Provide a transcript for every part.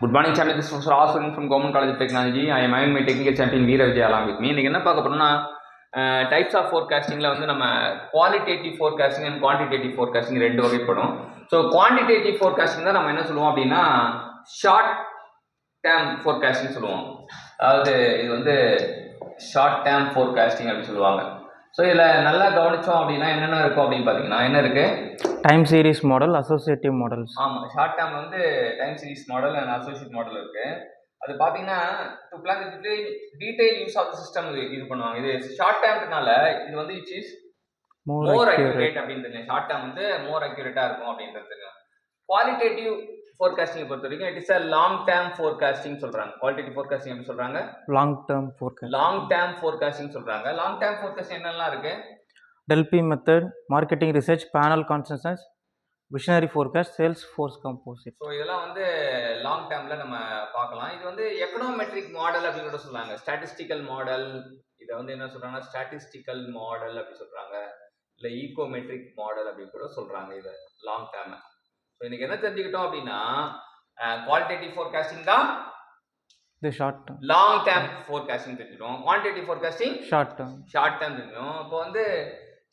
Good morning, champion. This is Professor Aswin from Government College of Technology. I am having my technical champion Veera Vijay along with me. இன்னைக்கு என்ன பார்க்க போறோம்னா types of ஃபோர்காஸ்டிங்ல வந்து நம்ம qualitative forecasting and quantitative forecasting ரெண்டு வகைப்படும். So quantitative forecasting தான் நம்ம என்ன சொல்லுவோம் அப்படின்னா ஷார்ட் டேர்ம் ஃபோர்காஸ்டிங் சொல்லுவோம். அதாவது இது வந்து ஷார்ட் டேர்ம் ஃபோர்காஸ்டிங் அப்படின்னு சொல்லுவாங்க. ஸோ இதில் நல்லா கவனித்தோம் அப்படின்னா என்னென்ன இருக்கும் அப்படின்னு பார்த்தீங்கன்னா என்ன இருக்குது, time series model, associative models. ஆமாம், ஷார்ட் டேர்ம் வந்து time series model and associate model இருக்குது. அது பார்த்தீங்கன்னா to plan detail use of the system இது பண்ணுவாங்க. இது ஷார்ட் டேர்ம்னால இது வந்து இட் இஸ் மோர் அக்யூரேட் அப்படின்றது. ஷார்ட் டேர்ம் வந்து மோர் அக்யூரேட்டாக இருக்கும் அப்படின்றது. குவாலிட்டேட்டிவ் ஃபோர்காஸ்டிங் பொறுத்த வரைக்கும் it is a long term forecasting சொல்றாங்க. குவாலிட்டேட்டிவ் ஃபோர்காஸ்டிங் எப்படி சொல்றாங்க? Long term forecasting. Long term forecasting சொல்றாங்க. லாங் டேர்ம் ஃபோர்காஸ்டிங் என்னெல்லாம் இருக்கு? Delphi method, marketing research, panel consensus, visionary forecast, sales force composite. So இதெல்லாம் வந்து லாங் டேர்ம்ல நம்ம பார்க்கலாம். இது வந்து எக்கனாமெட்ரிக் மாடல் அப்படின்னு கூட சொல்றாங்க. ஸ்டாட்டிஸ்டிக்கல் மாடல், இதை வந்து என்ன சொல்றாங்கன்னா ஸ்டாட்டிஸ்டிக்கல் மாடல் அப்படி சொல்றாங்க, இல்லை ஈகோமெட்ரிக் மாடல் அப்படின்னு கூட சொல்றாங்க இதை லாங் டேர்ம். ஸோ இன்னைக்கு என்ன தெரிஞ்சுக்கிட்டோம் அப்படின்னா குவாலிட்டேட்டிவ் ஃபோர்காஸ்டிங் தான் இது short term. Long term forecasting தெரிஞ்சுக்கிட்டோம். Quantitative forecasting short term. Short term தெரியும். இப்போ வந்து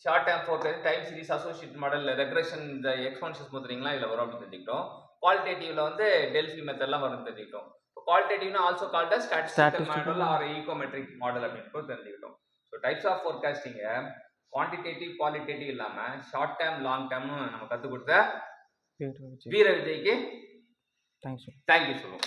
short term forecasting time series associate model regression இந்த எக்ஸ்பென்சஸ் பார்த்தீங்களா இதில் வரும் அப்படின்னு தெரிஞ்சுக்கிட்டோம். குவாலிட்டேட்டிவ்ல வந்து டெல்ஃபி மெத்தட்லாம் வரும் தெரிஞ்சுக்கிட்டோம். இப்போ குவாலிட்டேட்டிவ்னா also called as statistical model or econometric model அப்படின்னு தெரிஞ்சுக்கிட்டோம். ஸோ டைப்ஸ் ஆஃப் ஃபோர்காஸ்டிங்கை குவான்டிடேட்டிவ் குவாலிட்டேட்டிவ் இல்லாமல் ஷார்ட் டேர்ம் லாங் டேர்ம்னு நம்ம கற்றுக் கொடுத்த வீர விஜய்க்கு தேங்க்யூ சொல்லுவோம்.